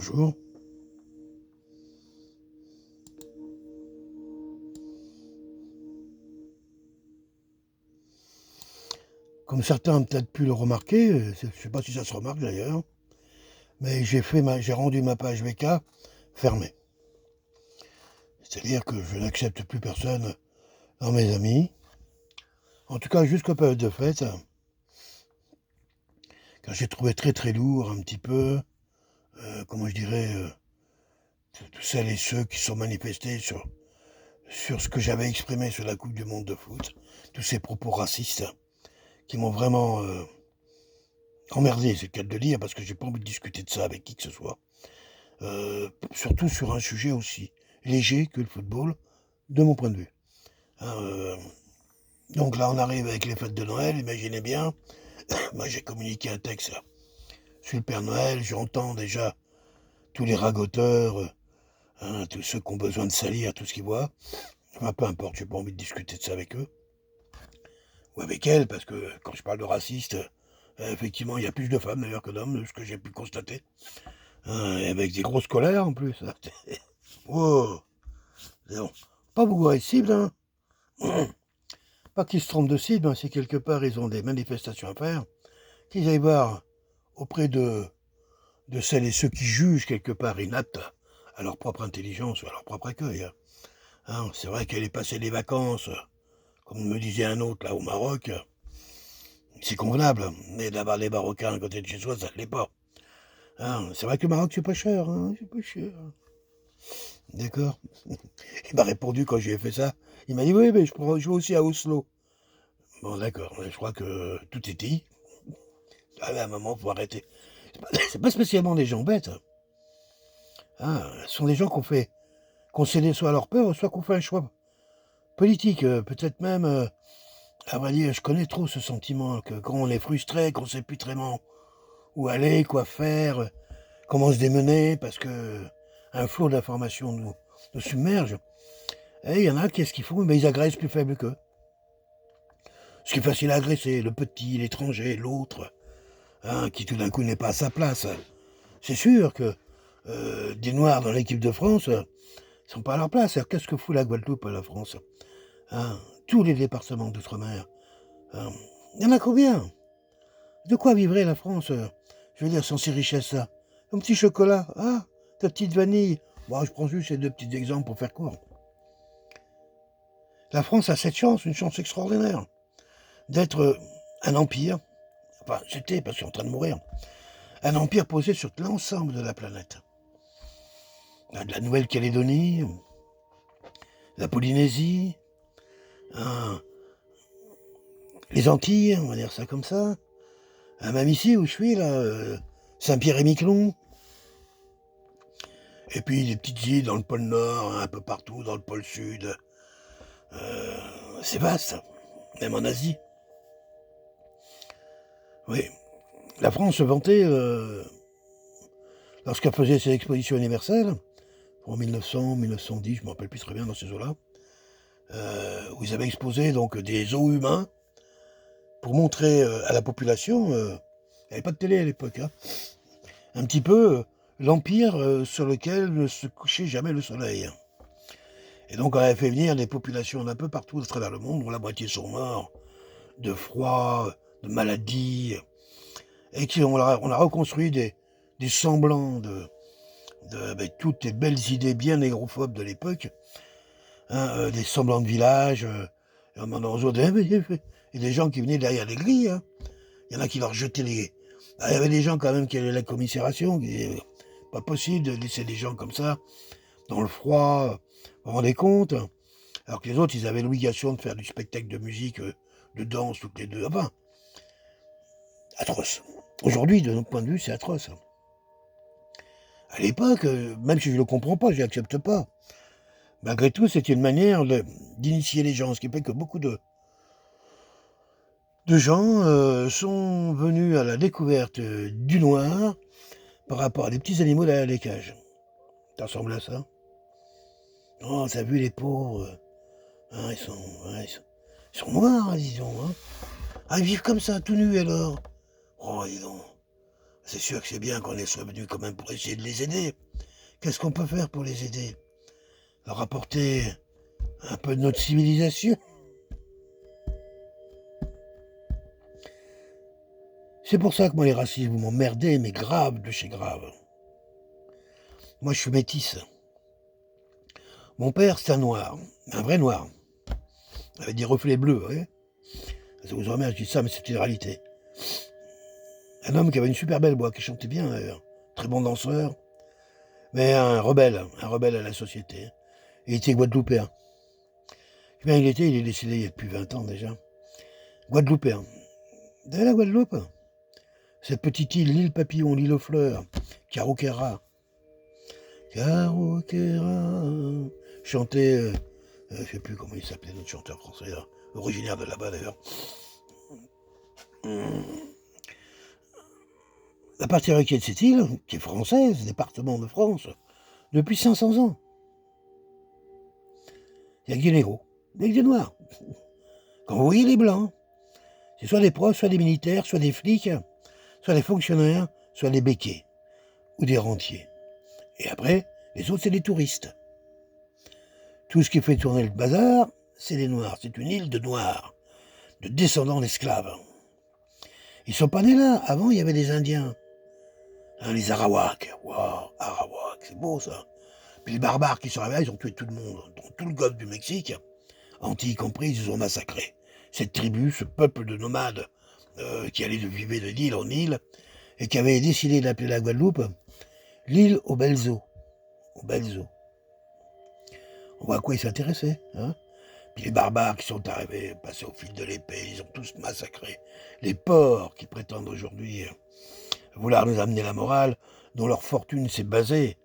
Bonjour. Comme certains ont peut-être pu le remarquer, je ne sais pas si ça se remarque d'ailleurs, mais j'ai rendu ma page VK fermée. C'est-à-dire que je n'accepte plus personne dans mes amis. En tout cas, jusqu'aux périodes de fête, car j'ai trouvé très très lourd un petit peu, comment je dirais, tous celles et ceux qui sont manifestés sur ce que j'avais exprimé sur la Coupe du Monde de foot, tous ces propos racistes qui m'ont vraiment emmerdé, c'est le cas de le dire, parce que j'ai pas envie de discuter de ça avec qui que ce soit. Surtout sur un sujet aussi léger que le football, de mon point de vue. Hein, donc là, on arrive avec les fêtes de Noël, imaginez bien. Moi, j'ai communiqué un texte là, sur le Père Noël, j'entends déjà tous les ragoteurs, tous ceux qui ont besoin de salir tout ce qu'ils voient. Enfin, peu importe, j'ai pas envie de discuter de ça avec eux. Ou avec elles, parce que quand je parle de racistes, effectivement, il y a plus de femmes d'ailleurs que d'hommes, de ce que j'ai pu constater. Et avec des grosses colères en plus. Wow. Non, pas beaucoup de cible, hein. Pas qu'ils se trompent de cible, hein, si quelque part ils ont des manifestations à faire, qu'ils aillent voir auprès de celles et ceux qui jugent quelque part inaptes à leur propre intelligence ou à leur propre accueil. Hein, c'est vrai qu'aller passer les vacances, comme me disait un autre là au Maroc, c'est convenable, mais d'avoir les Marocains à côté de chez soi, ça ne l'est pas. Hein, c'est vrai que le Maroc, c'est pas cher, hein, c'est pas cher. D'accord. Il m'a répondu quand je lui ai fait ça. Il m'a dit oui, mais je vais aussi à Oslo. Bon, d'accord, je crois que tout est dit. Ah, à un moment, faut arrêter. C'est pas spécialement des gens bêtes. Hein, ce sont des gens qu'on cédé soit à leur peur, soit qu'on fait un choix politique. Peut-être même, à vrai dire, je connais trop ce sentiment que quand on est frustré, qu'on sait plus vraiment où aller, quoi faire, comment se démener, parce que un flot d'informations nous submerge. Et il y en a, qu'est-ce qu'ils font? Ben, ils agressent plus faible qu'eux. Ce qui est facile à agresser, le petit, l'étranger, l'autre, hein, qui tout d'un coup n'est pas à sa place. C'est sûr que des Noirs dans l'équipe de France ne sont pas à leur place. Alors qu'est-ce que fout la Guadeloupe à la France, hein? Tous les départements d'outre-mer. Hein. Il y en a combien? De quoi vivrait la France, je veux dire, sans ces richesses-là? Un petit chocolat, ah, ta petite vanille. Bon, je prends juste ces deux petits exemples pour faire court. La France a cette chance, une chance extraordinaire, d'être un empire. Enfin, c'était, parce qu'il est en train de mourir. Un empire posé sur l'ensemble de la planète. De la Nouvelle-Calédonie, la Polynésie, hein, les Antilles, on va dire ça comme ça. Même ici où je suis, là, Saint-Pierre-et-Miquelon. Et puis des petites îles dans le pôle Nord, un peu partout, dans le pôle Sud. C'est vaste, même en Asie. Oui, la France se vantait, lorsqu'elle faisait ses expositions universelles, en 1900, 1910, je ne me rappelle plus très bien dans ces eaux-là, où ils avaient exposé donc des os humains pour montrer à la population, il n'y avait pas de télé à l'époque, hein, un petit peu l'empire sur lequel ne se couchait jamais le soleil. Et donc on avait fait venir des populations d'un peu partout à travers le monde, dont la moitié sont morts de froid, de maladies, et on a reconstruit des semblants avec toutes les belles idées bien négrophobes de l'époque, hein, des semblants de villages, et des gens qui venaient derrière les grilles. Hein. Il y en a qui leur jetaient les... Ah, il y avait des gens quand même qui allaient à la commisération, qui disaient, pas possible de laisser des gens comme ça, dans le froid, vous vous rendez compte? Alors que les autres, ils avaient l'obligation de faire du spectacle de musique, de danse, toutes les deux. Enfin, atroce. Aujourd'hui, de notre point de vue, c'est atroce. À l'époque, même si je ne le comprends pas, je l'accepte pas. Malgré tout, c'était une manière d'initier les gens, ce qui fait que beaucoup de gens sont venus à la découverte du noir par rapport à des petits animaux derrière les cages. Ça ressemble à ça. Oh, t'as vu les pauvres, hein, ils sont noirs, hein, disons. Hein. Ah, ils vivent comme ça, tout nus alors. Oh, dis donc. C'est sûr que c'est bien qu'on ait venu quand même pour essayer de les aider. Qu'est-ce qu'on peut faire pour les aider? Leur apporter un peu de notre civilisation? C'est pour ça que moi, les racistes, vous m'emmerdez, mais grave de chez grave. Moi, je suis métisse. Mon père, c'est un noir, un vrai noir, avec des reflets bleus, vous voyez. Ça vous emmerde, je dis ça, mais c'est une réalité. Un homme qui avait une super belle voix, qui chantait bien d'ailleurs, très bon danseur, mais un rebelle à la société. Il était guadeloupéen. Bien, il est décédé il y a depuis 20 ans déjà. Guadeloupéen. Vous avez la Guadeloupe? Cette petite île, l'île Papillon, l'île aux fleurs, Caroquera. Caroquera. Chanté, je ne sais plus comment il s'appelait, notre chanteur français, là, originaire de là-bas d'ailleurs. La particularité de cette île, qui est française, département de France, depuis 500 ans. Il n'y a que des négros, il n'y a que des noirs. Quand vous voyez les blancs, c'est soit des profs, soit des militaires, soit des flics, soit des fonctionnaires, soit des béquets ou des rentiers. Et après, les autres, c'est des touristes. Tout ce qui fait tourner le bazar, c'est les noirs. C'est une île de noirs, de descendants d'esclaves. Ils sont pas nés là. Avant, il y avait des Indiens. Hein, les Arawaks. Waouh, Arawaks, c'est beau ça. Puis les barbares qui sont arrivés, ils ont tué tout le monde. Dans tout le golfe du Mexique, Antilles compris, ils ont massacré. Cette tribu, ce peuple de nomades qui allait de vivre de d'île en île et qui avait décidé d'appeler la Guadeloupe l'île aux belles eaux. Aux belles eaux. On voit à quoi ils s'intéressaient. Hein. Puis les barbares qui sont arrivés, passés au fil de l'épée, ils ont tous massacré. Les porcs qui prétendent aujourd'hui vouloir nous amener la morale, dont leur fortune s'est basée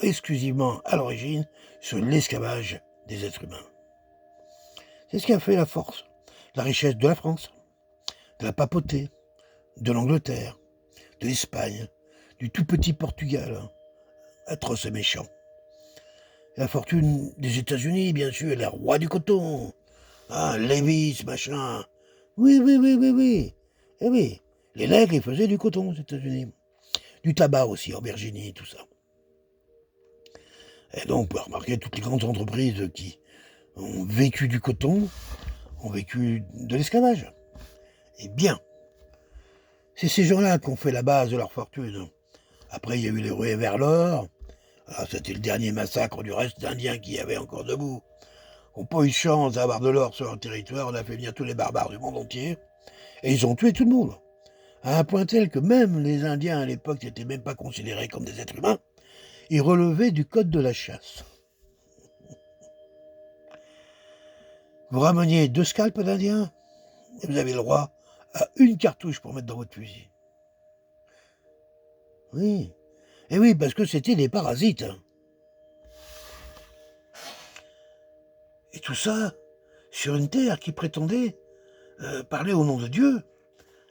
exclusivement à l'origine sur l'esclavage des êtres humains. C'est ce qui a fait la force, la richesse de la France, de la papauté, de l'Angleterre, de l'Espagne, du tout petit Portugal, atroce et méchant. La fortune des États-Unis, bien sûr, les rois du coton, Levis, machin. Oui. Eh oui, les nègres, ils faisaient du coton aux États-Unis. Du tabac aussi, en Virginie, tout ça. Et donc, vous pouvez remarquer toutes les grandes entreprises qui ont vécu du coton, ont vécu de l'esclavage. Et bien, c'est ces gens-là qui ont fait la base de leur fortune. Après, il y a eu les ruées vers l'or. C'était le dernier massacre du reste d'Indiens qui y avait encore debout. Ils n'ont pas eu chance d'avoir de l'or sur leur territoire. On a fait venir tous les barbares du monde entier. Et ils ont tué tout le monde. À un point tel que même les Indiens à l'époque n'étaient même pas considérés comme des êtres humains. Ils relevaient du code de la chasse. Vous rameniez 2 scalps d'Indiens et vous avez le droit à 1 cartouche pour mettre dans votre fusil. Oui. Et oui, parce que c'était des parasites. Et tout ça sur une terre qui prétendait parler au nom de Dieu,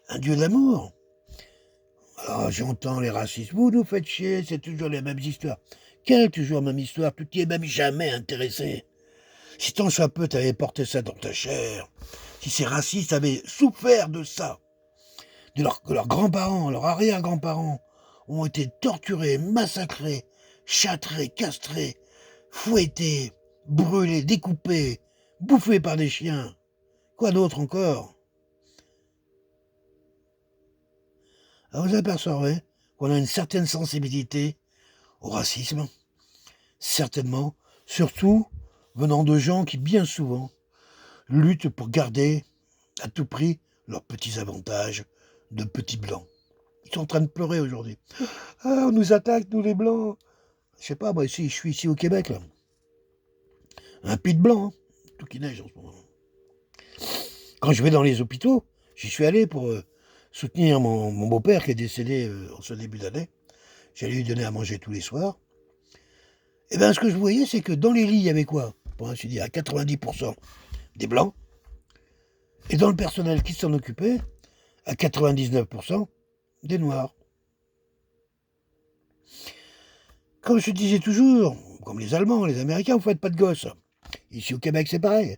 un Dieu d'amour. Alors j'entends les racistes, vous nous faites chier, c'est toujours les mêmes histoires. Quelle toujours même histoire, tu t'y es même jamais intéressé. Si tant soit peu t'avais porté ça dans ta chair, si ces racistes avaient souffert de ça, que leurs grands-parents, leurs arrière-grands-parents ont été torturés, massacrés, châtrés, castrés, fouettés, brûlés, découpés, bouffés par des chiens. Quoi d'autre encore? Alors vous apercevrez qu'on a une certaine sensibilité au racisme, certainement, surtout venant de gens qui bien souvent luttent pour garder à tout prix leurs petits avantages de petits blancs. Ils sont en train de pleurer aujourd'hui. Ah, on nous attaque, nous les blancs. Je sais pas, moi ici, je suis ici au Québec, là. Un pit de blanc, hein. Tout qui neige en ce moment. Quand je vais dans les hôpitaux, j'y suis allé pour soutenir mon beau-père qui est décédé en ce début d'année. J'allais lui donner à manger tous les soirs. Et bien, ce que je voyais, c'est que dans les lits, il y avait quoi? Pour ainsi dire, à 90% des blancs. Et dans le personnel qui s'en occupait, à 99% des noirs. Comme je disais toujours, comme les Allemands, les Américains, vous faites pas de gosses. Ici au Québec, c'est pareil.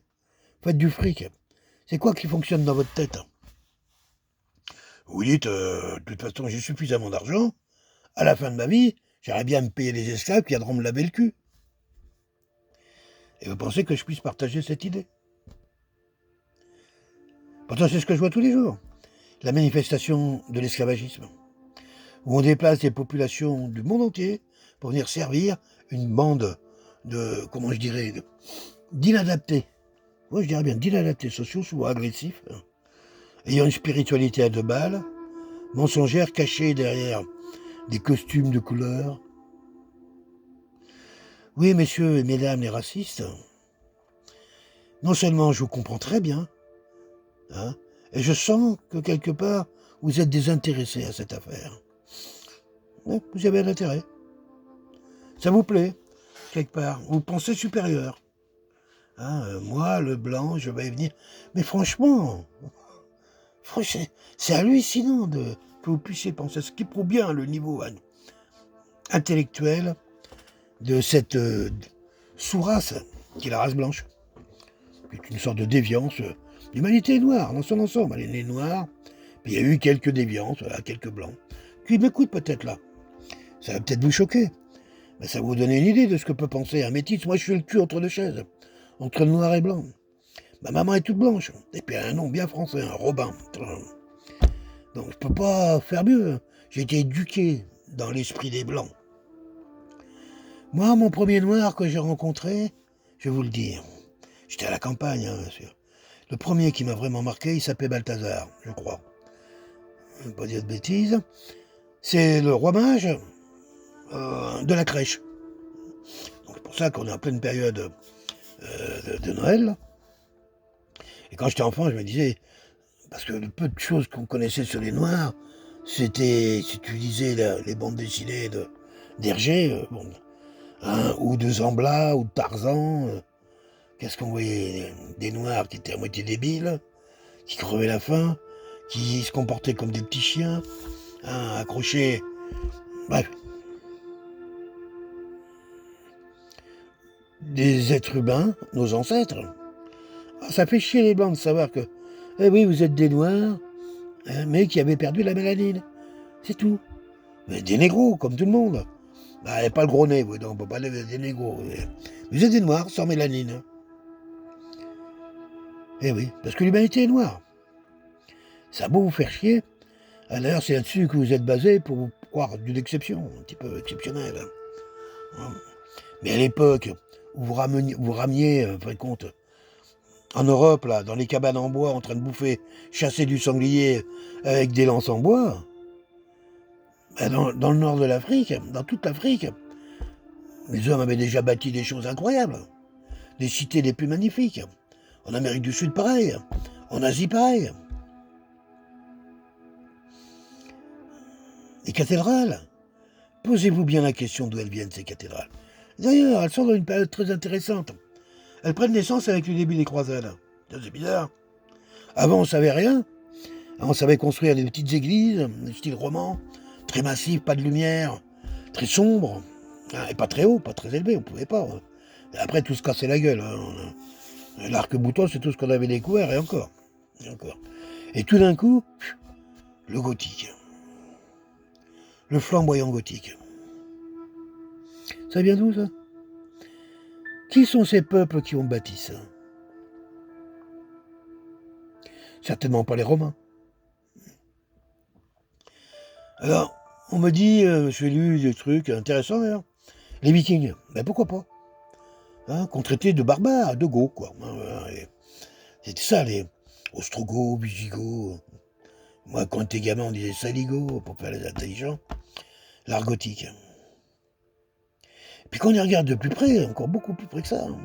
Faites du fric. C'est quoi qui fonctionne dans votre tête? Vous dites, de toute façon, j'ai suffisamment d'argent, à la fin de ma vie, j'aimerais bien me payer les esclaves qui viendront me laver le cul. Et vous pensez que je puisse partager cette idée? Pourtant, c'est ce que je vois tous les jours. La manifestation de l'esclavagisme, où on déplace des populations du monde entier pour venir servir une bande de, comment je dirais, d'inadaptés. Moi, je dirais bien d'inadaptés sociaux, souvent agressifs, hein, ayant une spiritualité à deux balles, mensongère cachée derrière des costumes de couleur. Oui, messieurs et mesdames les racistes, non seulement je vous comprends très bien, hein, et je sens que quelque part, vous êtes désintéressés à cette affaire. Ouais, vous avez un intérêt. Ça vous plaît, quelque part. Vous pensez supérieur. Hein, moi, le blanc, je vais venir. Mais franchement, c'est hallucinant que vous puissiez penser. Ce qui prouve bien le niveau intellectuel de cette sous-race qui est la race blanche. Qui est une sorte de déviance. L'humanité est noire dans son ensemble. Elle est née noire. Puis il y a eu quelques déviances, voilà, quelques blancs. Qui m'écoutent peut-être là. Ça va peut-être vous choquer. Mais ça va vous donner une idée de ce que peut penser un métis. Moi, je suis le cul entre deux chaises. Entre le noir et blanc. Ma maman est toute blanche. Et puis elle a un nom bien français, un Robin. Donc je peux pas faire mieux. J'ai été éduqué dans l'esprit des blancs. Moi, mon premier noir que j'ai rencontré, je vais vous le dire, j'étais à la campagne, hein, bien sûr. Le premier qui m'a vraiment marqué, il s'appelait Balthazar, je crois. Je ne vais pas dire de bêtises. C'est le roi mage de la crèche. Donc c'est pour ça qu'on est en pleine période de Noël. Et quand j'étais enfant, je me disais, parce que le peu de choses qu'on connaissait sur les Noirs, c'était, si tu lisais les bandes dessinées d'Hergé, bon, hein, ou de Zambla, ou de Tarzan, qu'est-ce qu'on voyait? Des Noirs qui étaient à moitié débiles, qui crevaient la faim, qui se comportaient comme des petits chiens, hein, accrochés. Bref. Des êtres humains, nos ancêtres. Ah, ça fait chier les Blancs de savoir que, eh oui, vous êtes des Noirs, hein, mais qui avaient perdu la mélanine. C'est tout. Mais des négros, comme tout le monde. Bah, pas le gros nez, donc on peut pas les des négros. Vous êtes des noirs sans mélanine. Eh oui, parce que l'humanité est noire. Ça a beau vous faire chier. Ah, d'ailleurs, c'est là-dessus que vous êtes basé pour vous croire d'une exception, un petit peu exceptionnelle. Hein. Mais à l'époque où vous ramiez, fin de compte, en Europe, là, dans les cabanes en bois, en train de bouffer, chasser du sanglier avec des lances en bois, bah, dans le nord de l'Afrique, dans toute l'Afrique, les hommes avaient déjà bâti des choses incroyables. Les cités les plus magnifiques. En Amérique du Sud, pareil. En Asie, pareil. Les cathédrales. Posez-vous bien la question d'où elles viennent, ces cathédrales. D'ailleurs, elles sont dans une période très intéressante. Elles prennent naissance avec le début des croisades. C'est bizarre. Avant, on savait rien. On savait construire des petites églises, de style roman, très massif, pas de lumière, très sombre, et pas très haut, pas très élevé, on pouvait pas. Et après, tout se cassait la gueule. L'arc-bouton, c'est tout ce qu'on avait découvert, et encore. Et encore. Et tout d'un coup, le gothique. Le flamboyant gothique. Ça vient d'où, ça? Qui sont ces peuples qui ont bâti ça? Certainement pas les Romains. Alors, on me dit, j'ai lu des trucs intéressants d'ailleurs, les Vikings, ben pourquoi pas, hein, qu'on traitait de barbares, de Goths, quoi. C'était ça, les Ostrogoths, Visigoths. Moi, quand j'étais gamin, on disait Saligots, pour faire les intelligents. L'art gothique. Puis quand on y regarde de plus près, encore beaucoup plus près que ça, hein,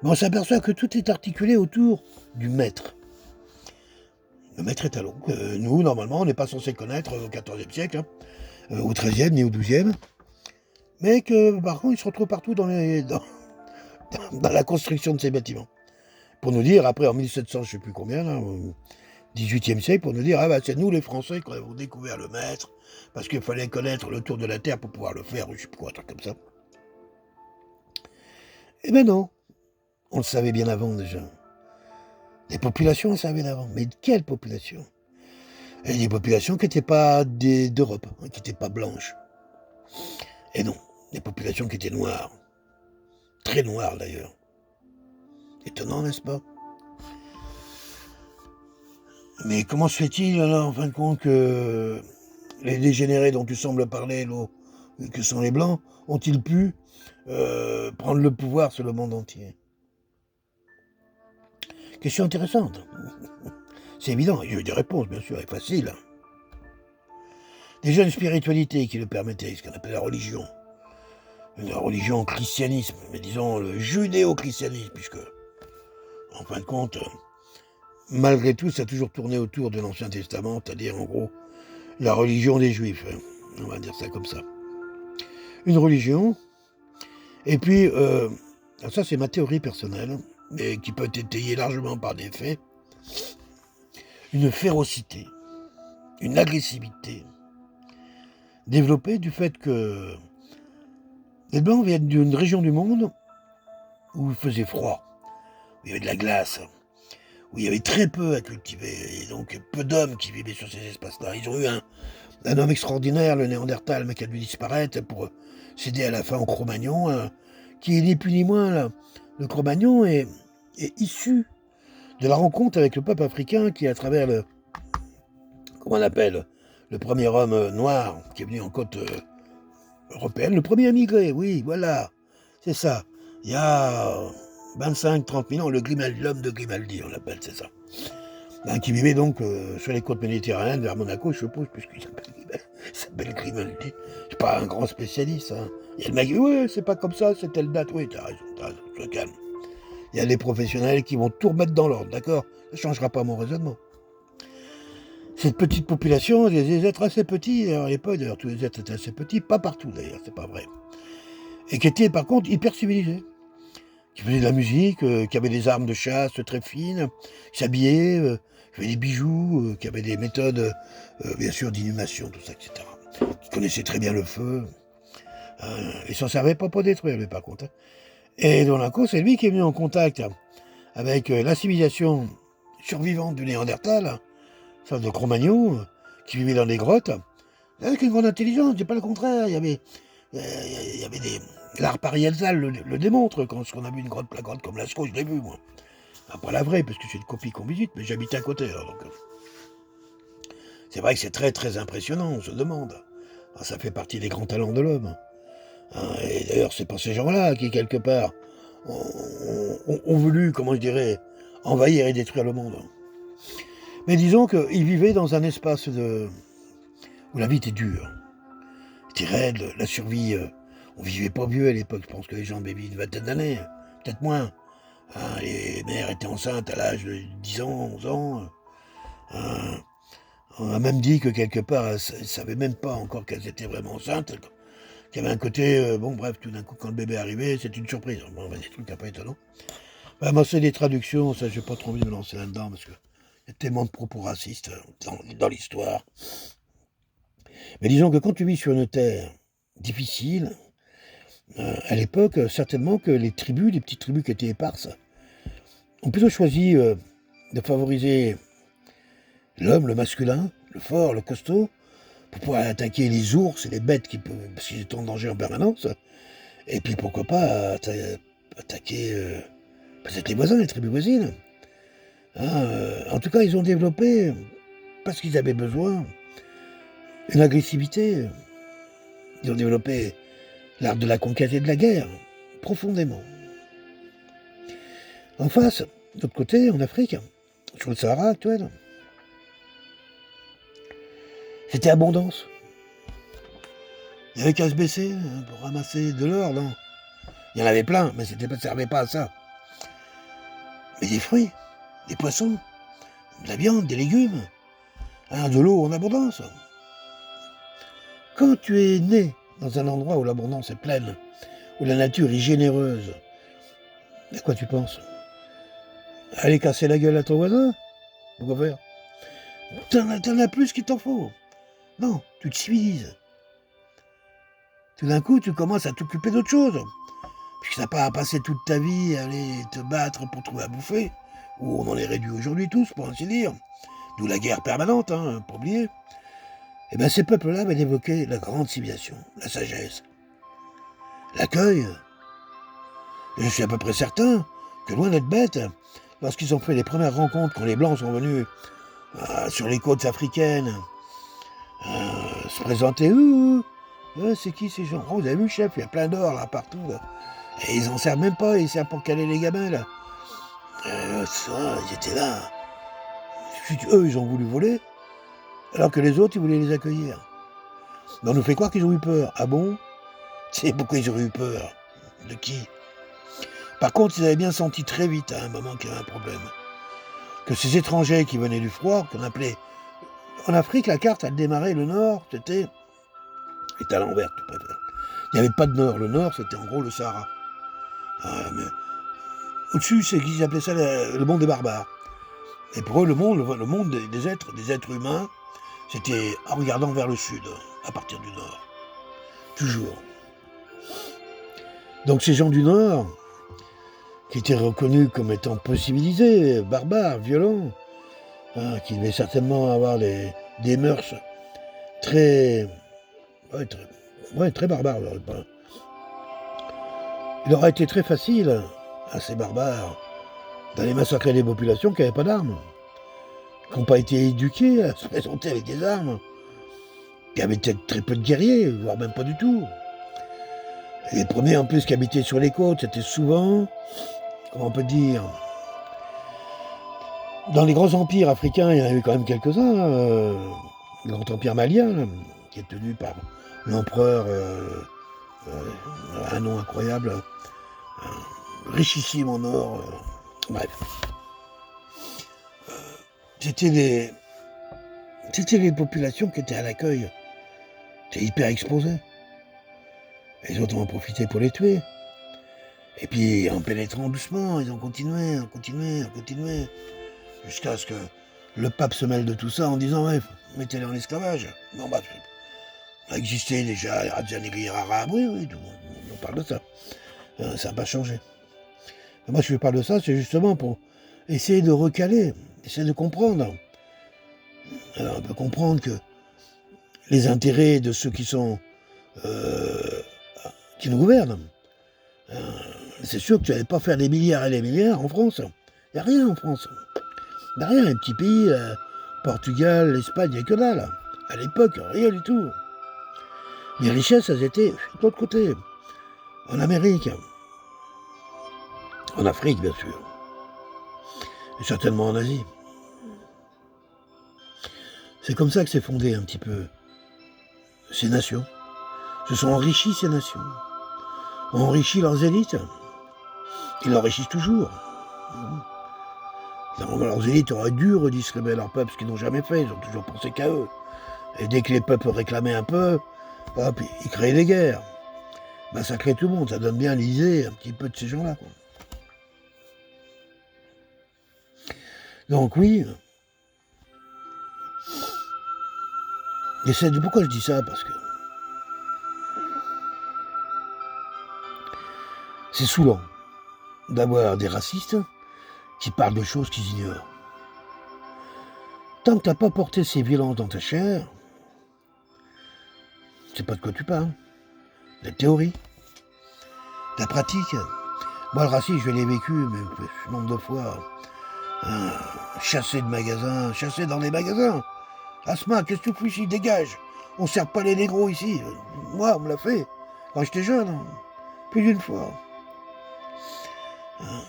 mais on s'aperçoit que tout est articulé autour du maître. Le maître étalon. Nous, normalement, on n'est pas censé connaître au XIVe siècle, hein, au XIIIe ni au XIIe, mais que, par contre, il se retrouve partout dans la construction de ces bâtiments. Pour nous dire, après, en 1700, je ne sais plus combien, là, au XVIIIe siècle, pour nous dire, ah bah c'est nous les Français qui avons découvert le maître, parce qu'il fallait connaître le tour de la Terre pour pouvoir le faire, ou je sais plus quoi, un truc comme ça. Eh ben non, on le savait bien avant déjà. Les populations le savaient d'avant, mais quelle population? Et des populations qui n'étaient pas d'Europe, hein, qui n'étaient pas blanches. Et non, des populations qui étaient noires. Très noires d'ailleurs. Étonnant, n'est-ce pas? Mais comment se fait-il alors, en fin de compte, que les dégénérés dont tu sembles parler, que sont les Blancs, ont-ils pu prendre le pouvoir sur le monde entier? Question intéressante. C'est évident, il y a eu des réponses, bien sûr, et faciles. Déjà une spiritualité qui le permettait, ce qu'on appelle la religion. La religion christianisme, mais disons le judéo-christianisme, puisque, en fin de compte, malgré tout, ça a toujours tourné autour de l'Ancien Testament, c'est-à-dire, en gros, la religion des Juifs. On va dire ça comme ça. Une religion, et puis, ça c'est ma théorie personnelle, mais qui peut être étayée largement par des faits, une férocité, une agressivité, développée du fait que les Blancs viennent d'une région du monde où il faisait froid, où il y avait de la glace, où il y avait très peu à cultiver, et donc peu d'hommes qui vivaient sur ces espaces-là. Ils ont eu un homme extraordinaire, le Néandertal, mais qui a dû disparaître pour céder à la fin au Cro-Magnon, qui est ni plus ni moins, là. Le Cro-Magnon est issu de la rencontre avec le peuple africain qui, à travers comment on appelle, le premier homme noir qui est venu en côte européenne, le premier immigré, oui, voilà, c'est ça. Il y a 25-30 000 ans, l'homme de Grimaldi, on l'appelle, c'est ça. Qui vivait donc sur les côtes méditerranéennes, vers Monaco, je suppose, puisqu'il s'appelle Grimaldi. Je suis pas un grand spécialiste. Hein. Il y a le mec qui dit, oui, c'est pas comme ça, c'est telle date. Oui, t'as raison, je calme. Il y a des professionnels qui vont tout remettre dans l'ordre, d'accord? Ça ne changera pas mon raisonnement. Cette petite population, des êtres assez petits, à l'époque d'ailleurs, tous les êtres étaient assez petits, pas partout d'ailleurs, c'est pas vrai. Et qui étaient par contre hyper civilisés, qui faisaient de la musique, qui avaient des armes de chasse très fines, qui s'habillaient, qui avaient des bijoux, qui avaient des méthodes, bien sûr, d'inhumation, tout ça, etc. Qui connaissaient très bien le feu. Ils s'en servaient pas pour détruire, lui, par contre. Hein. Et Dolenco, c'est lui qui est venu en contact avec la civilisation survivante du Néandertal, ça de Cro-Magnon, qui vivait dans des grottes, avec une grande intelligence, c'est pas le contraire. Il y avait des... L'art pariétal le démontre, quand on a vu une grotte, la grotte comme Lascaux, je l'ai vu, moi. Pas la vraie, parce que c'est une copie qu'on visite, mais j'habite à côté, alors, donc... C'est vrai que c'est très très impressionnant, on se demande. Ça fait partie des grands talents de l'homme. Et d'ailleurs, c'est pas ces gens-là qui, quelque part, ont voulu, comment je dirais, envahir et détruire le monde. Mais disons qu'ils vivaient dans un espace où la vie était dure. C'était raide, la survie. On vivait pas vieux à l'époque, je pense que les gens vivaient une vingtaine d'années, peut-être moins. Les mères étaient enceintes à l'âge de 10 ans, 11 ans. On a même dit que quelque part, elles ne savaient même pas encore qu'elles étaient vraiment enceintes. Qu'il y avait un côté, bon bref, tout d'un coup, quand le bébé arrivait, c'est une surprise. Bon, des trucs un peu étonnants. Moi, c'est des traductions, ça, j'ai pas trop envie de me lancer là-dedans, parce qu'il y a tellement de propos racistes dans l'histoire. Mais disons que quand tu vis sur une terre difficile, à l'époque, certainement que les petites tribus qui étaient éparses, ont plutôt choisi de favoriser l'homme, le masculin, le fort, le costaud, pour pouvoir attaquer les ours et les bêtes parce qu'ils étaient en danger en permanence. Et puis pourquoi pas attaquer peut-être les voisins, les tribus voisines. En tout cas, ils ont développé, parce qu'ils avaient besoin, une agressivité. Ils ont développé l'art de la conquête et de la guerre, profondément. En face, de l'autre côté, en Afrique, sur le Sahara actuel, c'était abondance. Il n'y avait qu'à se baisser pour ramasser de l'or, non. Il y en avait plein, mais ça ne servait pas à ça. Mais des fruits, des poissons, de la viande, des légumes, de l'eau en abondance. Quand tu es né dans un endroit où l'abondance est pleine, où la nature est généreuse, à quoi tu penses? Aller casser la gueule à ton voisin? Pourquoi faire? T'en as plus qu'il t'en faut. Non, tu te civilises. Tout d'un coup, tu commences à t'occuper d'autre chose. Puisque tu n'as pas à passer toute ta vie à aller te battre pour trouver à bouffer, où on en est réduit aujourd'hui tous, pour ainsi dire. d'où la guerre permanente, pas oublier, et bien ces peuples-là avaient évoqué la grande civilisation, la sagesse, l'accueil. Et je suis à peu près certain que loin d'être bêtes, lorsqu'ils ont fait les premières rencontres, quand les Blancs sont venus sur les côtes africaines, se présenter, c'est qui ces gens? Oh, vous avez vu, chef, il y a plein d'or là partout. Là. Et ils en servent même pas, ils servent pour caler les gamins là. Ils étaient là. Eux, ils ont voulu voler, alors que les autres, ils voulaient les accueillir. Mais on nous fait croire qu'ils ont eu peur. Ah bon? C'est pourquoi ils auraient eu peur? De qui? Par contre, ils avaient bien senti très vite, à un moment, qu'il y avait un problème. Que ces étrangers qui venaient du froid, qu'on appelait... En Afrique, la carte, elle démarrait, le nord, c'était... Et à l'envers, tu préfères. Il n'y avait pas de nord. Le nord, c'était en gros le Sahara. Mais au-dessus, c'est qu'ils appelaient ça le monde des barbares. Et pour eux, le monde des êtres humains, c'était en regardant vers le sud, à partir du nord. Toujours. Donc ces gens du nord, qui étaient reconnus comme étant peu civilisés, barbares, violents, qui devaient certainement avoir des mœurs très barbares. Il aurait été très facile à ces barbares d'aller massacrer des populations qui n'avaient pas d'armes, qui n'ont pas été éduquées à se présenter avec des armes, qui avaient peut-être très peu de guerriers, voire même pas du tout. Et les premiers en plus qui habitaient sur les côtes, c'était souvent, comment on peut dire, dans les grands empires africains, il y en a eu quand même quelques-uns. Le grand empire malien, là, qui est tenu par l'empereur, un nom incroyable, richissime en or. Bref. C'était les populations qui étaient à l'accueil. C'était hyper exposé. Les autres ont profité pour les tuer. Et puis, en pénétrant doucement, ils ont continué, jusqu'à ce que le pape se mêle de tout ça en disant, ouais, mettez-les en esclavage. Bon, bah, ça existait déjà, les Radjaniri arabes, oui, tout le monde, on parle de ça. Ça n'a pas changé. Et moi, je parle de ça, c'est justement pour essayer de recaler, essayer de comprendre. Alors, on peut comprendre que les intérêts de ceux qui nous gouvernent, c'est sûr que tu n'allais pas faire des milliards et des milliards en France. Il n'y a rien en France. Il n'y a rien, les petits pays, Portugal, l'Espagne, il n'y a que dalle. À l'époque, rien du tout. Les richesses, elles étaient de l'autre côté. En Amérique. En Afrique, bien sûr. Et certainement en Asie. C'est comme ça que s'est fondé un petit peu ces nations. Se sont enrichies ces nations. Ont enrichi leurs élites. Ils l'enrichissent toujours. Leurs élites auraient dû redistribuer leur peuple, ce qu'ils n'ont jamais fait. Ils ont toujours pensé qu'à eux. Et dès que les peuples réclamaient un peu, hop, ils créaient des guerres. Massacrer tout le monde, ça donne bien l'idée un petit peu de ces gens-là. Quoi. Donc oui, pourquoi je dis ça? Parce que c'est saoulant d'avoir des racistes qui parlent de choses qu'ils ignorent. Tant que t'as pas porté ces violences dans ta chair, tu sais pas de quoi tu parles. La théorie, la pratique. Moi, le racisme, je l'ai vécu, mais nombre de fois. Chassé de magasins, chassé dans les magasins. Asma, qu'est-ce que tu fous ici? Dégage. On ne sert pas les négros ici. Moi, on me l'a fait quand j'étais jeune. Plus d'une fois.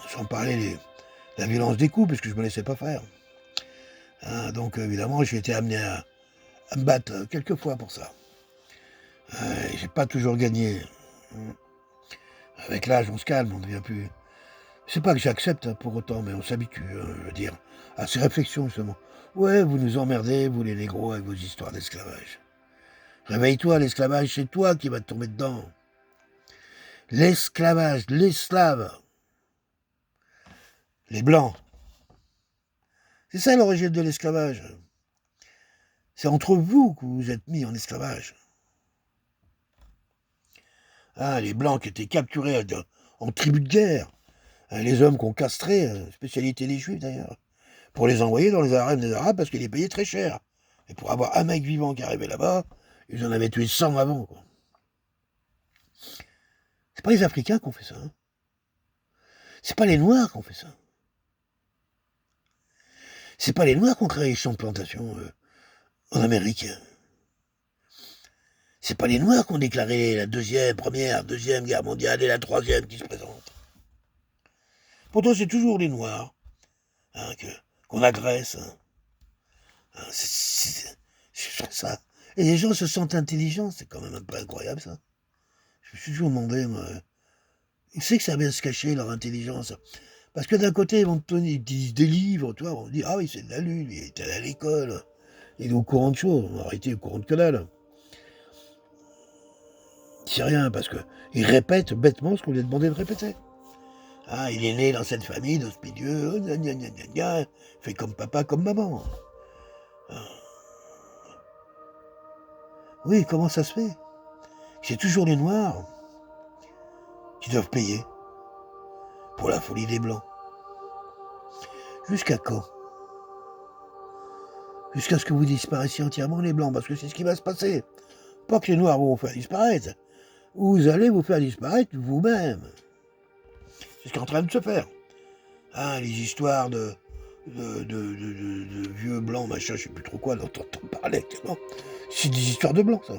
Sans parler de la violence des coups, puisque je ne me laissais pas faire. Donc, évidemment, j'ai été amené à me battre quelques fois pour ça. J'ai pas toujours gagné. Avec l'âge, on se calme, on ne devient plus... C'est pas que j'accepte pour autant, mais on s'habitue, je veux dire, à ces réflexions, justement. Ouais, vous nous emmerdez, vous les négros, avec vos histoires d'esclavage. Réveille-toi, l'esclavage, c'est toi qui vas te tomber dedans. L'esclavage, l'esclave. Les blancs. C'est ça l'origine de l'esclavage. C'est entre vous que vous vous êtes mis en esclavage. Les blancs qui étaient capturés en tribu de guerre. Les hommes qu'on castrait, spécialité des juifs d'ailleurs, pour les envoyer dans les arènes des Arabes parce qu'ils les payaient très cher. Et pour avoir un mec vivant qui arrivait là-bas, ils en avaient tué 100 avant, quoi. C'est pas les Africains qui ont fait ça. Hein. C'est pas les Noirs qui ont fait ça. C'est pas les Noirs qui ont créé les champs de plantation en Amérique. C'est pas les Noirs qui ont déclaré la première, deuxième guerre mondiale et la troisième qui se présente. Pourtant, c'est toujours les Noirs hein, qu'on agresse. Hein. Hein, c'est ça. Et les gens se sentent intelligents, c'est quand même un peu incroyable ça. Je me suis toujours demandé, moi, ils savent que ça vient se cacher leur intelligence. Parce que d'un côté, ils vont te donner des livres, tu vois, on dit, ah oui, c'est de la lune, il est allé à l'école, il est au courant de choses, en réalité, il est au courant de que dalle. C'est rien, parce qu'il répète bêtement ce qu'on lui a demandé de répéter. Ah, il est né dans cette famille de ce milieu, gna gna gna gna gna, fait comme papa, comme maman. Ah. Oui, comment ça se fait? C'est toujours les Noirs qui doivent payer pour la folie des Blancs. Jusqu'à quand? Jusqu'à ce que vous disparaissiez entièrement les Blancs, parce que c'est ce qui va se passer. Pas que les Noirs vont vous faire disparaître. Vous allez vous faire disparaître vous-même. C'est ce qui est en train de se faire. Ah, les histoires de vieux blancs, machin, je sais plus trop quoi, dont on entend parler actuellement. C'est des histoires de blancs, ça.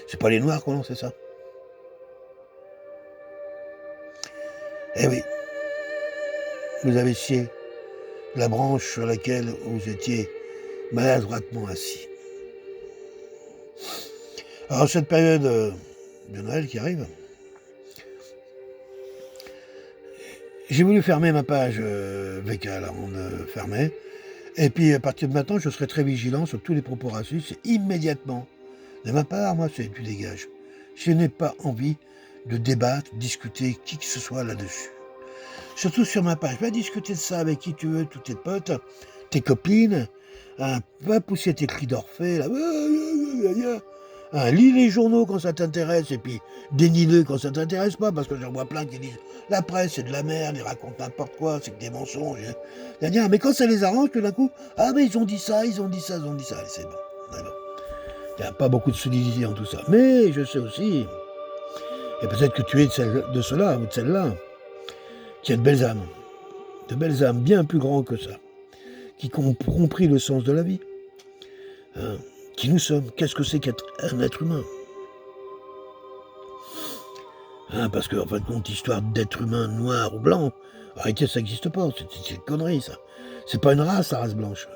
C'est pas les Noirs qui ont lancé ça. Eh oui. Vous avez scié la branche sur laquelle vous étiez maladroitement assis. Alors, cette période de Noël qui arrive, j'ai voulu fermer ma page VK, là, on fermait. Et puis, à partir de maintenant, je serai très vigilant sur tous les propos racistes, immédiatement. De ma part, moi, tu dégages. Je n'ai pas envie de débattre, discuter qui que ce soit là-dessus. Surtout sur ma page. Va discuter de ça avec qui tu veux, tous tes potes, tes copines. Va pousser tes cris d'Orphée, là. Lis les journaux quand ça t'intéresse, et puis dénie-le quand ça t'intéresse pas, parce que j'en vois plein qui disent la presse c'est de la merde, ils racontent n'importe quoi, c'est que des mensonges. Mais quand ça les arrange, tout d'un coup, ah mais ils ont dit ça, ils ont dit ça, allez, c'est bon. Il n'y a pas beaucoup de solidité en tout ça. Mais je sais aussi, et peut-être que tu es de cela ou de celle-là, qui a de belles âmes bien plus grandes que ça, qui ont compris le sens de la vie. Hein, qui nous sommes, qu'est-ce que c'est qu'être un être humain? Hein, parce que, en fin de compte, histoire d'être humain noir ou blanc, en réalité, ça n'existe pas, c'est une connerie, ça. C'est pas une race, la race blanche.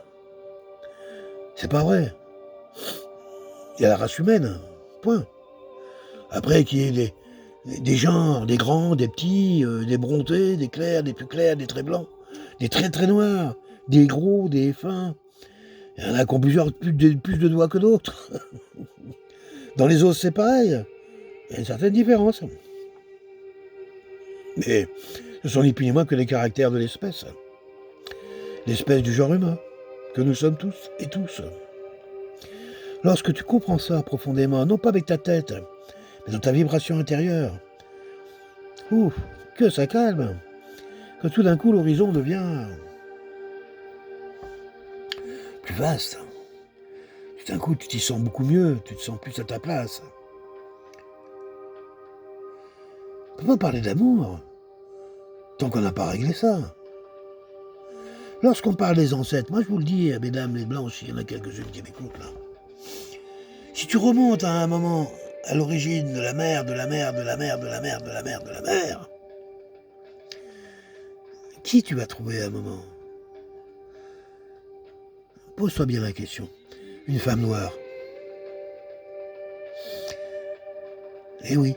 C'est pas vrai. Il y a la race humaine, point. Après, qu'il y ait des genres, des grands, des petits, des bronzés, des clairs, des plus clairs, des très blancs, des très très noirs, des gros, des fins. Il y en a qui ont plus de doigts que d'autres. Dans les os, c'est pareil. Il y a une certaine différence. Mais ce sont ni plus ni moins que les caractères de l'espèce. L'espèce du genre humain, que nous sommes tous et tous. Lorsque tu comprends ça profondément, non pas avec ta tête, mais dans ta vibration intérieure, ouf, que ça calme, que tout d'un coup l'horizon devient plus vaste. Tout d'un coup tu t'y sens beaucoup mieux, tu te sens plus à ta place. On peut pas parler d'amour tant qu'on n'a pas réglé ça. Lorsqu'on parle des ancêtres, moi je vous le dis, mesdames les blanches, il y en a quelques-unes qui m'écoutent là. Si tu remontes à un moment, à l'origine de la mère, qui tu vas trouver à un moment? Pose-toi bien la question. Une femme noire. Eh oui.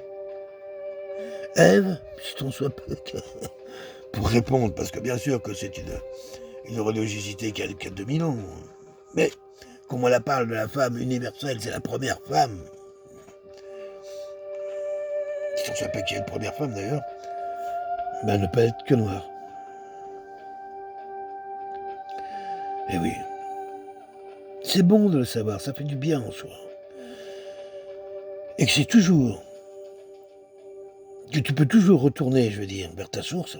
Ève, si ton soit peu, pour répondre, parce que bien sûr que c'est une religiosité qui a 2000 ans. Mais, comme on la parle de la femme universelle, c'est la première femme. Si on ne sait pas qui est la première femme d'ailleurs, ben, elle ne peut être que noire. Eh oui. C'est bon de le savoir, ça fait du bien en soi. Et que c'est toujours, que tu peux toujours retourner, je veux dire, vers ta source,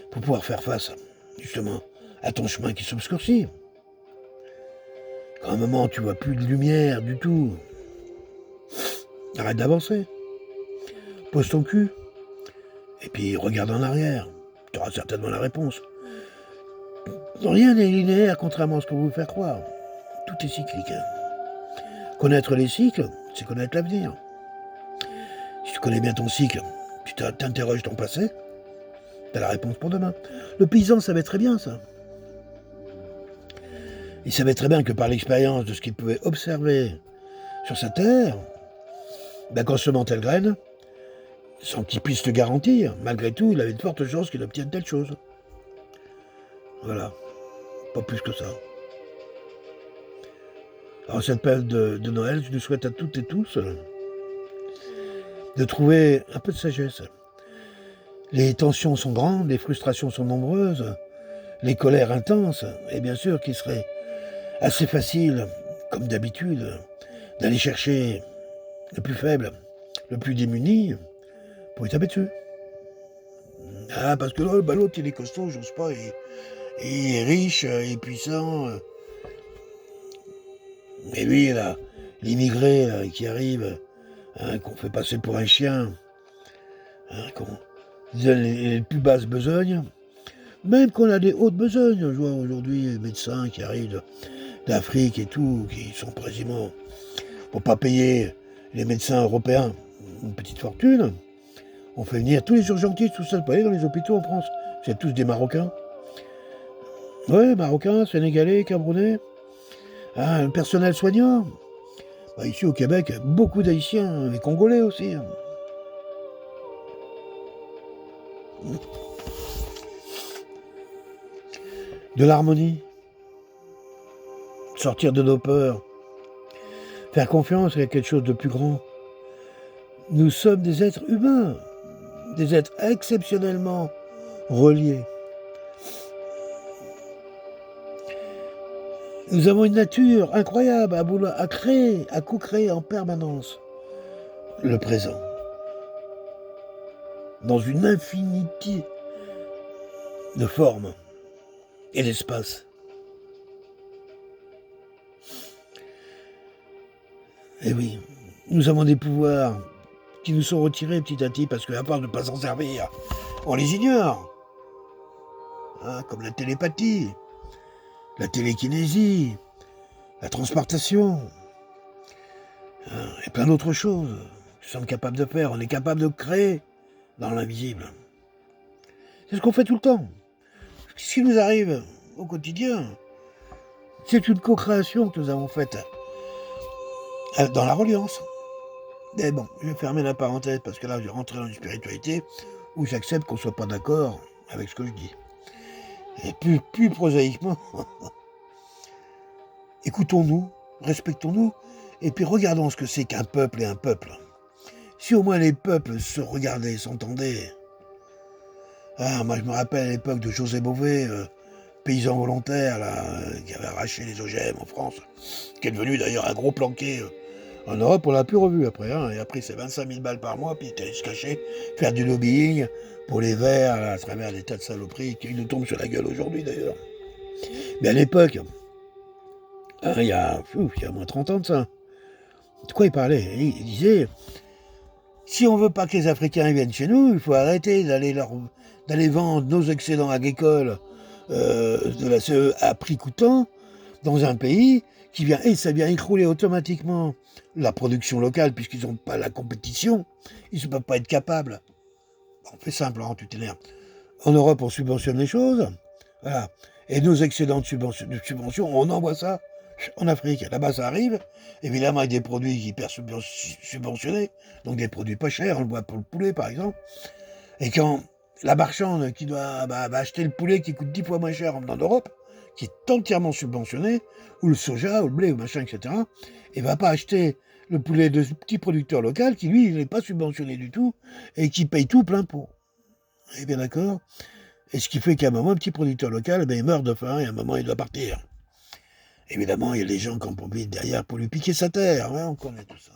pour pouvoir faire face justement, à ton chemin qui s'obscurcit. Quand à un moment, tu vois plus de lumière du tout, arrête d'avancer. Pose ton cul, et puis regarde en arrière. Tu auras certainement la réponse. Rien n'est linéaire, contrairement à ce qu'on veut vous faire croire. Tout est cyclique. Connaître les cycles, c'est connaître l'avenir. Si tu connais bien ton cycle, tu t'interroges ton passé, tu as la réponse pour demain. Le paysan savait très bien ça. Il savait très bien que par l'expérience de ce qu'il pouvait observer sur sa terre, ben qu'en semant telle graine, sans qu'il puisse le garantir, malgré tout, il avait de fortes chances qu'il obtienne telle chose. Voilà, pas plus que ça. Alors cette période de Noël, je nous souhaite à toutes et tous de trouver un peu de sagesse. Les tensions sont grandes, les frustrations sont nombreuses, les colères intenses, et bien sûr qu'il serait assez facile, comme d'habitude, d'aller chercher le plus faible, le plus démuni, pour y taper dessus. Ah, parce que là, l'autre, il est costaud, j'ose pas, il est riche, il est puissant. Et lui, là, l'immigré là, qui arrive, hein, qu'on fait passer pour un chien, hein, qu'on donne les plus basses besognes, même qu'on a des hautes besognes. Je vois aujourd'hui des médecins qui arrivent d'Afrique et tout, qui sont quasiment, pour pas payer les médecins européens une petite fortune, on fait venir tous les urgentistes, tout ça, pour aller dans les hôpitaux en France. C'est tous des Marocains. Ouais, Marocains, Sénégalais, Camerounais. Ah, le personnel soignant. Bah, ici au Québec, beaucoup d'Haïtiens, les Congolais aussi. De l'harmonie. Sortir de nos peurs. Faire confiance à quelque chose de plus grand. Nous sommes des êtres humains. Des êtres exceptionnellement reliés. Nous avons une nature incroyable à créer, à co-créer en permanence le présent. Dans une infinité de formes et d'espaces. Et oui, nous avons des pouvoirs qui nous sont retirés petit à petit parce qu'à part de ne pas s'en servir, on les ignore. Hein, comme la télépathie, la télékinésie, la transportation, hein, et plein d'autres choses que nous sommes capables de faire. On est capable de créer dans l'invisible. C'est ce qu'on fait tout le temps. Ce qui nous arrive au quotidien, c'est une co-création que nous avons faite dans la reliance. Mais bon, je vais fermer la parenthèse parce que là, je vais rentrer dans une spiritualité où j'accepte qu'on ne soit pas d'accord avec ce que je dis. Et plus prosaïquement, écoutons-nous, respectons-nous, et puis regardons ce que c'est qu'un peuple et un peuple. Si au moins les peuples se regardaient, s'entendaient. Ah, moi je me rappelle à l'époque de José Bové, paysan volontaire, là, qui avait arraché les OGM en France, qui est devenu d'ailleurs un gros planqué. En Europe, on l'a plus revu après, hein, il a pris ses 25 000 balles par mois, puis il était allé se cacher, faire du lobbying pour les Verts, là, à travers des tas de saloperies qui nous tombent sur la gueule aujourd'hui d'ailleurs. Mais à l'époque, hein, il y a moins 30 ans de ça, de quoi il parlait? Il disait, si on veut pas que les Africains viennent chez nous, il faut arrêter d'aller vendre nos excédents agricoles de la CE à prix coûtant dans un pays qui vient, et ça vient écrouler automatiquement la production locale, puisqu'ils n'ont pas la compétition, ils ne peuvent pas être capables. On fait simple, hein, tu t'énerves. En Europe, on subventionne les choses, voilà. Et nos excédents de subvention, on envoie ça en Afrique. Là-bas, ça arrive, évidemment, avec des produits hyper subventionnés, donc des produits pas chers, on le voit pour le poulet, par exemple. Et quand la marchande qui doit acheter le poulet qui coûte 10 fois moins cher en venant d'Europe, qui est entièrement subventionné, ou le soja, ou le blé, ou machin, etc., et va pas acheter le poulet de ce petit producteur local qui, lui, n'est pas subventionné du tout, et qui paye tout plein pot. Et bien d'accord. Et ce qui fait qu'à un moment, un petit producteur local, il meurt de faim, et à un moment, il doit partir. Évidemment, il y a des gens qui en profitent derrière pour lui piquer sa terre, hein, on connaît tout ça.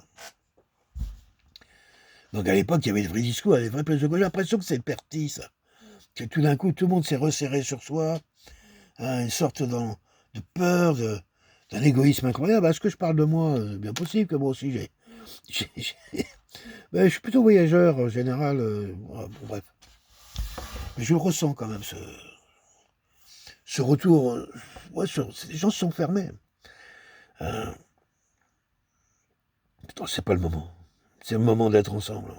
Donc à l'époque, il y avait de vrais discours, il y avait de vraies prises de gauche. J'ai l'impression que c'est perti, ça. Que tout d'un coup, tout le monde s'est resserré sur soi, hein, une sorte de peur, d'un égoïsme incroyable. Est-ce que je parle de moi? Bien possible que moi aussi ben, je suis plutôt voyageur en général. Bon, bref. Mais je le ressens quand même, ce retour. Ouais, les gens se sont fermés. Euh, Putain, c'est pas le moment. C'est le moment d'être ensemble.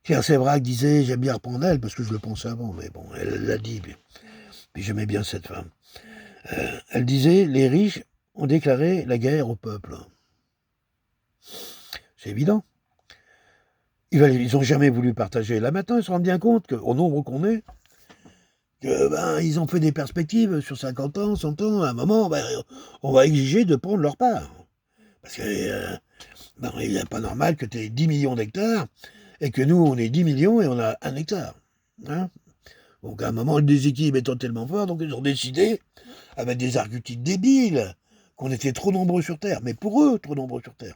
Pierre Sévrac disait, j'aime bien reprendre elle, parce que je le pensais avant, mais bon, elle l'a dit, puis j'aimais bien cette femme. Elle disait, les riches ont déclaré la guerre au peuple. C'est évident. Ils n'ont jamais voulu partager. Là maintenant, ils se rendent bien compte qu'au nombre qu'on est, ils ont fait des perspectives sur 50 ans, 100 ans. À un moment, on va exiger de prendre leur part. Parce que il n'est pas normal que tu aies 10 millions d'hectares et que nous, on ait 10 millions et on a 1 hectare. Hein. Donc à un moment, le déséquilibre étant tellement fort, donc ils ont décidé, avec des arguties débiles, qu'on était trop nombreux sur Terre. Mais pour eux, trop nombreux sur Terre.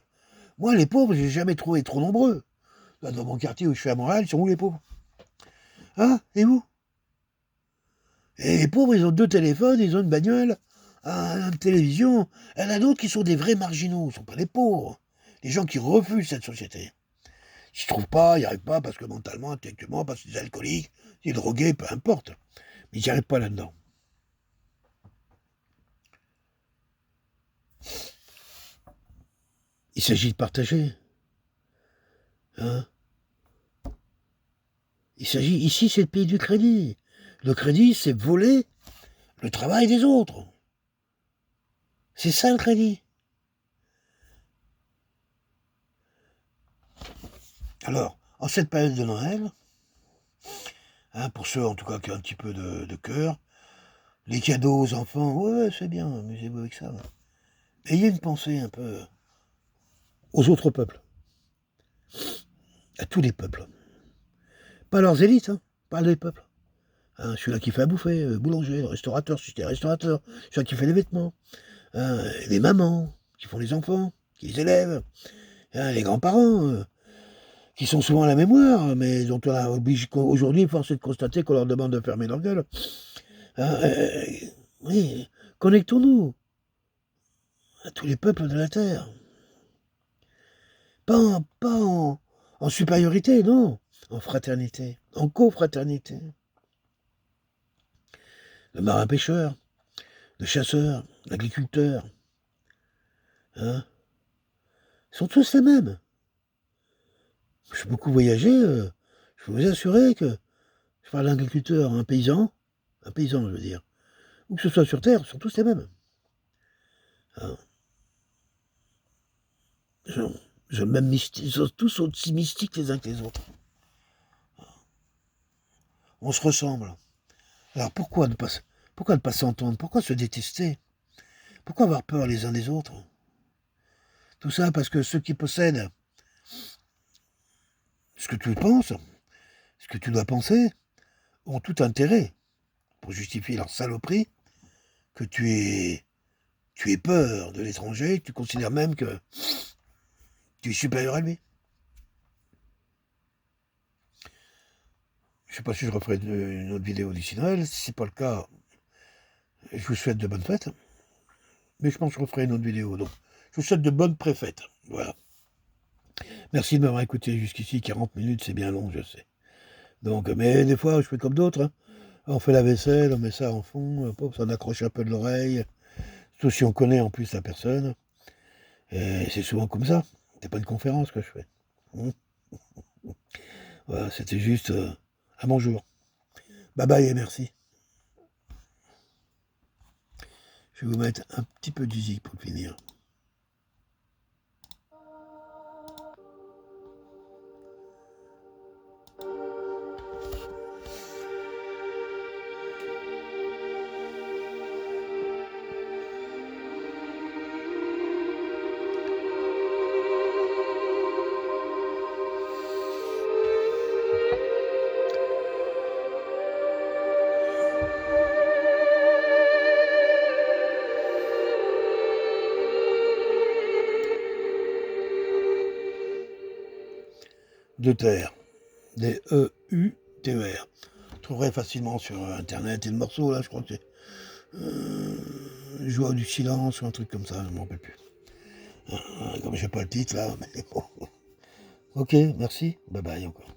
Moi, les pauvres, j'ai jamais trouvé trop nombreux. Là, dans mon quartier où je suis à Montréal, ils sont où les pauvres? Hein? Et où? Et les pauvres, ils ont 2 téléphones, ils ont une bagnole, une télévision. Il y en a d'autres qui sont des vrais marginaux, ce ne sont pas les pauvres. Les gens qui refusent cette société. Ils ne trouvent pas, ils n'y arrivent pas parce que mentalement, intellectuellement, parce qu'ils sont alcooliques, ils sont drogués, peu importe. Mais ils n'y arrivent pas là-dedans. Il s'agit de partager. Hein? Ici, c'est le pays du crédit. Le crédit, c'est voler le travail des autres. C'est ça le crédit. Alors, en cette période de Noël, pour ceux en tout cas qui ont un petit peu de cœur, les cadeaux aux enfants, ouais, c'est bien, amusez-vous avec ça. Ayez une pensée un peu aux autres peuples, à tous les peuples. Pas leurs élites, pas les peuples. Celui-là qui fait à bouffer, boulanger, le restaurateur, si c'était restaurateur, celui qui fait les vêtements, les mamans, qui font les enfants, qui les élèvent, les grands-parents, qui sont souvent à la mémoire, mais dont on a obligé aujourd'hui, force est de constater qu'on leur demande de fermer leur gueule. Oui, connectons-nous à tous les peuples de la Terre. Pas en supériorité, non, en fraternité, en cofraternité. Le marin-pêcheur, le chasseur, l'agriculteur, ils sont tous les mêmes. J'ai beaucoup voyagé, je peux vous assurer que je parle d'agriculteur, un paysan, je veux dire, ou que ce soit sur Terre, ils sont tous les mêmes. Ils sont tous aussi mystiques les uns que les autres. On se ressemble. Alors pourquoi ne pas s'entendre? Pourquoi se détester? Pourquoi avoir peur les uns des autres? Tout ça parce que ceux qui possèdent ce que tu penses, ce que tu dois penser, ont tout intérêt, pour justifier leur saloperie, que tu aies peur de l'étranger, que tu considères même que tu es supérieur à lui. Je ne sais pas si je referai une autre vidéo d'ici Noël. Si ce n'est pas le cas, je vous souhaite de bonnes fêtes. Mais je pense que je referai une autre vidéo. Donc, je vous souhaite de bonnes préfêtes. Voilà. Merci de m'avoir écouté jusqu'ici. 40 minutes, c'est bien long, je sais. Donc, mais des fois, je fais comme d'autres. On fait la vaisselle, on met ça en fond, ça en accroche un peu de l'oreille. Surtout si on connaît en plus la personne. Et c'est souvent comme ça. C'est pas une conférence que je fais. Voilà, c'était juste un bonjour. Bye bye et merci. Je vais vous mettre un petit peu d'usine pour finir. De terre. D-E-U-T-E-R. Vous trouverez facilement sur internet et le morceau là, je crois que Joie du silence ou un truc comme ça, je ne m'en rappelle plus. Comme j'ai pas le titre là, mais bon. Ok, merci, bye bye encore.